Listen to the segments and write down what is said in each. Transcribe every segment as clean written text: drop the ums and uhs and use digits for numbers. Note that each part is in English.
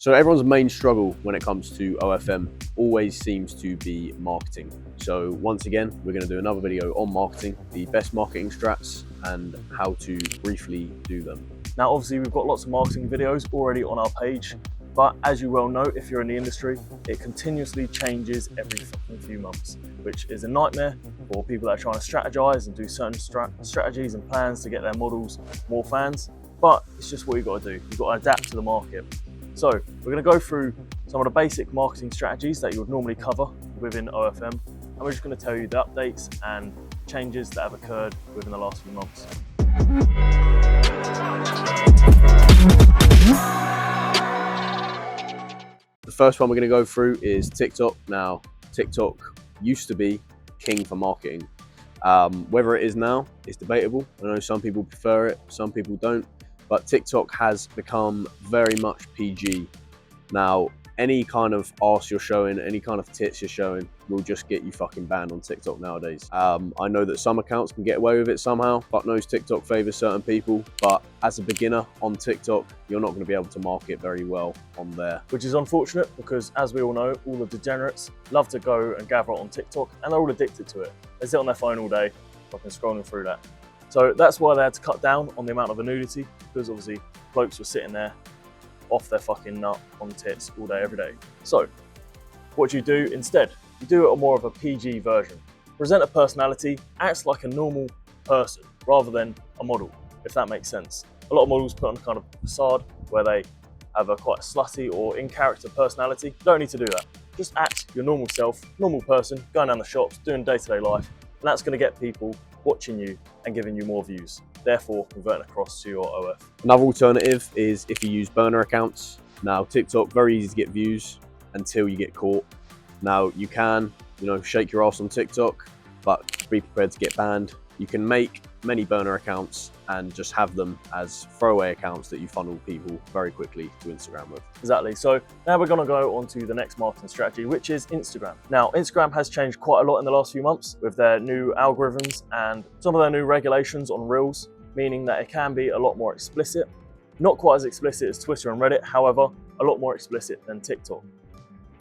So everyone's main struggle when it comes to OFM always seems to be marketing. So once again, we're going to do another video on marketing, the best marketing strats and how to briefly do them. Now, obviously we've got lots of marketing videos already on our page, but as you well know, if you're in the industry, it continuously changes every few months, which is a nightmare for people that are trying to strategize and do certain strategies and plans to get their models more fans. But it's just what you've got to do. You've got to adapt to the market. So we're going to go through some of the basic marketing strategies that you would normally cover within OFM, and we're just going to tell you the updates and changes that have occurred within the last few months. The first one we're going to go through is TikTok. Now, TikTok used to be king for marketing. Whether it is now, it's debatable. I know some people prefer it, some people don't. But TikTok has become very much PG. Now, any kind of arse you're showing, any kind of tits you're showing will just get you fucking banned on TikTok nowadays. I know that some accounts can get away with it somehow. Fuck knows TikTok favors certain people, but as a beginner on TikTok, you're not going to be able to market very well on there. Which is unfortunate because, as we all know, all the degenerates love to go and gather on TikTok and they're all addicted to it. They sit on their phone all day, fucking scrolling through that. So that's why they had to cut down on the amount of nudity, because obviously blokes were sitting there off their fucking nut on tits all day, every day. So what you do instead, you do it on more of a PG version. Present a personality, acts like a normal person rather than a model, if that makes sense. A lot of models put on a kind of facade where they have a quite slutty or in-character personality. You don't need to do that. Just act your normal self, normal person, going down the shops, doing day-to-day life, and that's going to get people watching you and giving you more views, therefore converting across to your OF. Another alternative is if you use burner accounts. Now, TikTok, very easy to get views until you get caught. Now, you can, shake your ass on TikTok, but be prepared to get banned. You can make many burner accounts and just have them as throwaway accounts that you funnel people very quickly to Instagram with. Exactly. So now we're going to go on to the next marketing strategy, which is Instagram. Now, Instagram has changed quite a lot in the last few months with their new algorithms and some of their new regulations on Reels, meaning that it can be a lot more explicit. Not quite as explicit as Twitter and Reddit, however, a lot more explicit than TikTok.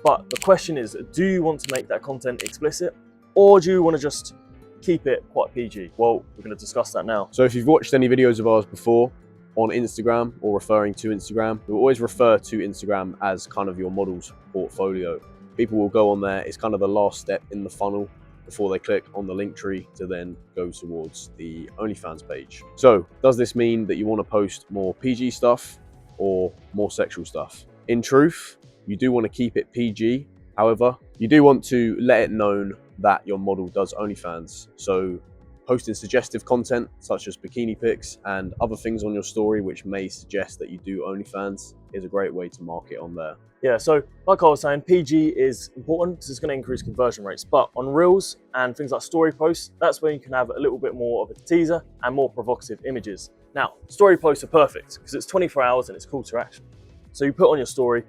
But the question is, do you want to make that content explicit, or do you want to just keep it quite PG? Well, we're going to discuss that now. So if you've watched any videos of ours before on Instagram or referring to Instagram, we always refer to Instagram as kind of your model's portfolio. People will go on there. It's kind of the last step in the funnel before they click on the link tree to then go towards the OnlyFans page. So does this mean that you want to post more PG stuff or more sexual stuff? In truth, you do want to keep it PG. However, you do want to let it known that your model does OnlyFans. So posting suggestive content such as bikini pics and other things on your story which may suggest that you do OnlyFans is a great way to market on there. Yeah, so like I was saying, PG is important because it's going to increase conversion rates. But on Reels and things like story posts, that's where you can have a little bit more of a teaser and more provocative images. Now, story posts are perfect because it's 24 hours and it's call to action. So you put on your story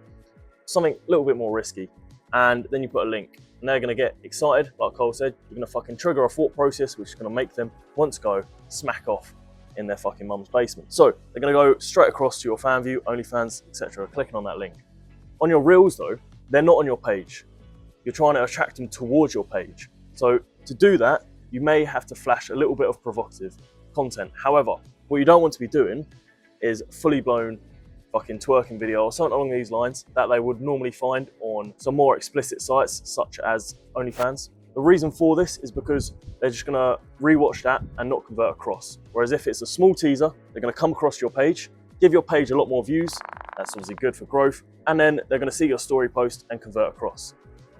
something a little bit more risky, and then you put a link. And they're going to get excited, like Cole said. You're going to fucking trigger a thought process, which is going to make them want to go smack off in their fucking mum's basement. So they're going to go straight across to your fan view, OnlyFans, etc., clicking on that link. On your Reels, though, they're not on your page. You're trying to attract them towards your page. So to do that, you may have to flash a little bit of provocative content. However, what you don't want to be doing is fully blown fucking twerking video or something along these lines that they would normally find on some more explicit sites such as OnlyFans. The reason for this is because they're just gonna rewatch that and not convert across. Whereas if it's a small teaser, they're gonna come across your page, give your page a lot more views, that's obviously good for growth, and then they're gonna see your story post and convert across.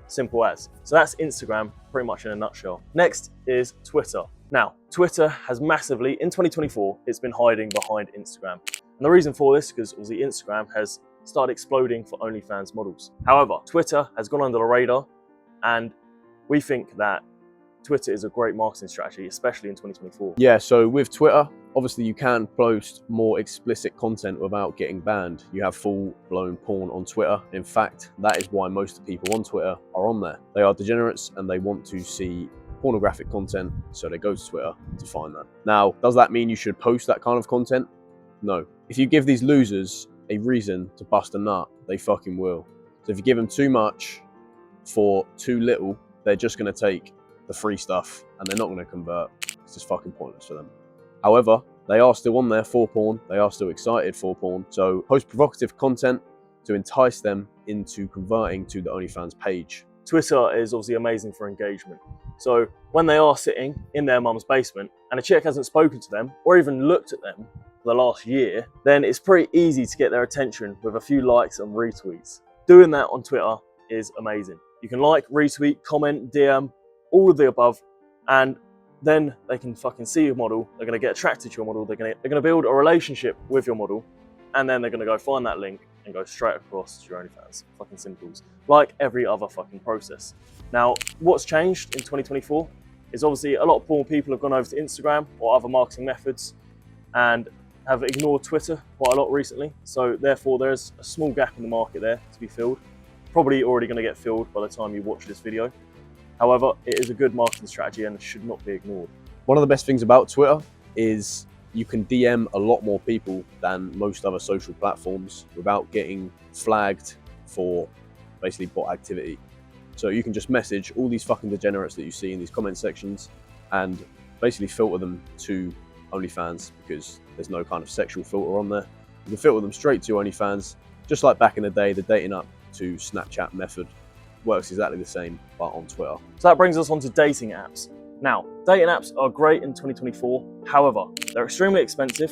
Simple as. So that's Instagram pretty much in a nutshell. Next is Twitter. Now, Twitter has massively, in 2024, it's been hiding behind Instagram. And the reason for this is because obviously Instagram has started exploding for OnlyFans models. However, Twitter has gone under the radar, and we think that Twitter is a great marketing strategy, especially in 2024. Yeah, so with Twitter, obviously you can post more explicit content without getting banned. You have full-blown porn on Twitter. In fact, that is why most people on Twitter are on there. They are degenerates and they want to see pornographic content, so they go to Twitter to find that. Now, does that mean you should post that kind of content? No. If you give these losers a reason to bust a nut, they fucking will. So if you give them too much for too little, they're just going to take the free stuff and they're not going to convert. It's just fucking pointless for them. However, they are still on there for porn. They are still excited for porn. So post provocative content to entice them into converting to the OnlyFans page. Twitter is obviously amazing for engagement. So when they are sitting in their mum's basement and a chick hasn't spoken to them or even looked at them for the last year, then it's pretty easy to get their attention with a few likes and retweets. Doing that on Twitter is amazing. You can like, retweet, comment, DM, all of the above, and then they can fucking see your model. They're going to get attracted to your model. They're going to build a relationship with your model, and then they're going to go find that link and go straight across to your OnlyFans. Fucking simples. Like every other fucking process. Now, what's changed in 2024 is obviously a lot of porn people have gone over to Instagram or other marketing methods and have ignored Twitter quite a lot recently. So therefore, there's a small gap in the market there to be filled. Probably already going to get filled by the time you watch this video. However, it is a good marketing strategy and it should not be ignored. One of the best things about Twitter is you can DM a lot more people than most other social platforms without getting flagged for basically bot activity. So you can just message all these fucking degenerates that you see in these comment sections and basically filter them to OnlyFans because there's no kind of sexual filter on there. You can filter them straight to OnlyFans, just like back in the day, the dating up to Snapchat method works exactly the same, but on Twitter. So that brings us on to dating apps. Now, dating apps are great in 2024. However, they're extremely expensive.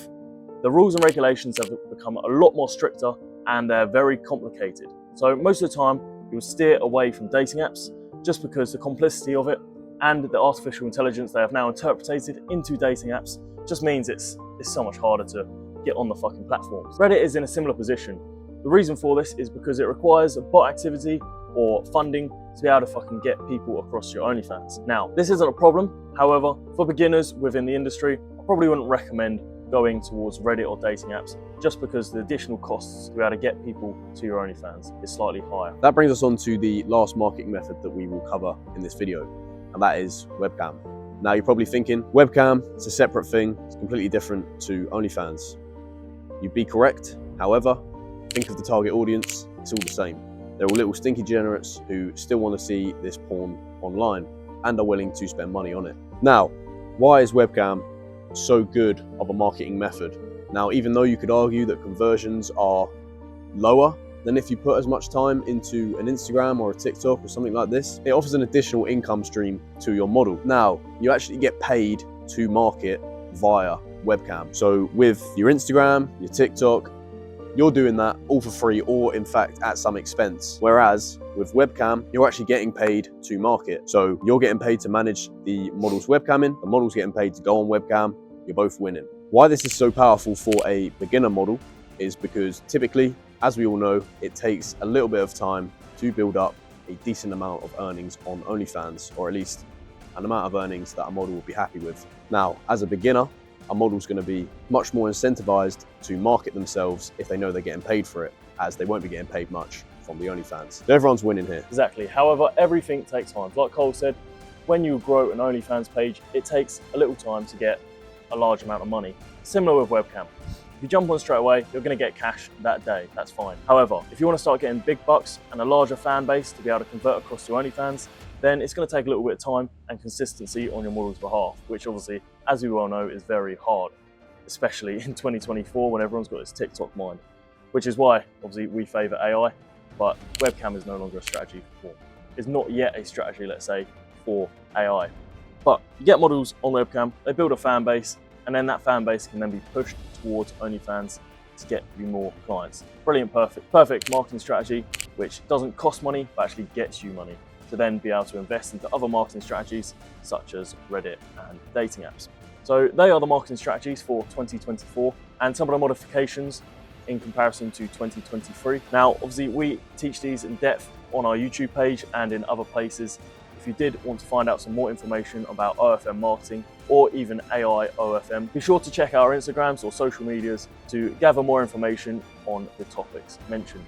The rules and regulations have become a lot more stricter and they're very complicated. So most of the time, you'll steer away from dating apps just because the complicity of it and the artificial intelligence they have now interpreted into dating apps just means it's so much harder to get on the fucking platforms. Reddit is in a similar position. The reason for this is because it requires bot activity or funding to be able to fucking get people across your OnlyFans. Now, this isn't a problem. However, for beginners within the industry, I probably wouldn't recommend going towards Reddit or dating apps just because the additional costs to be able to get people to your OnlyFans is slightly higher. That brings us on to the last marketing method that we will cover in this video, and that is webcam. Now you're probably thinking, webcam, it's a separate thing, it's completely different to OnlyFans. You'd be correct. However, think of the target audience, it's all the same. They're all little stinky degenerates who still want to see this porn online and are willing to spend money on it. Now, why is webcam so good of a marketing method? Now, even though you could argue that conversions are lower than if you put as much time into an Instagram or a TikTok or something like this, it offers an additional income stream to your model. Now, you actually get paid to market via webcam. So with your Instagram, your TikTok, you're doing that all for free or in fact at some expense. Whereas with webcam, you're actually getting paid to market. So you're getting paid to manage the model's webcamming, the model's getting paid to go on webcam, you're both winning. Why this is so powerful for a beginner model is because typically, as we all know, it takes a little bit of time to build up a decent amount of earnings on OnlyFans, or at least an amount of earnings that a model will be happy with. Now, as a beginner, a model's going to be much more incentivized to market themselves if they know they're getting paid for it, as they won't be getting paid much from the OnlyFans. So everyone's winning here. Exactly. However, everything takes time. Like Cole said, when you grow an OnlyFans page, it takes a little time to get a large amount of money. Similar with webcam. If you jump on straight away, you're going to get cash that day. That's fine. However, if you want to start getting big bucks and a larger fan base to be able to convert across to OnlyFans, then it's going to take a little bit of time and consistency on your model's behalf, which obviously, as we well know, is very hard, especially in 2024 when everyone's got this TikTok mind, which is why obviously we favor AI, but webcam is no longer a strategy for porn. It's not yet a strategy, let's say, for AI. But you get models on webcam, they build a fan base, and then that fan base can then be pushed towards OnlyFans to get you more clients. Brilliant, perfect marketing strategy, which doesn't cost money, but actually gets you money to then be able to invest into other marketing strategies such as Reddit and dating apps. So they are the marketing strategies for 2024 and some of the modifications in comparison to 2023. Now, obviously we teach these in depth on our YouTube page and in other places. If you did want to find out some more information about OFM marketing or even AI OFM, be sure to check our Instagrams or social medias to gather more information on the topics mentioned.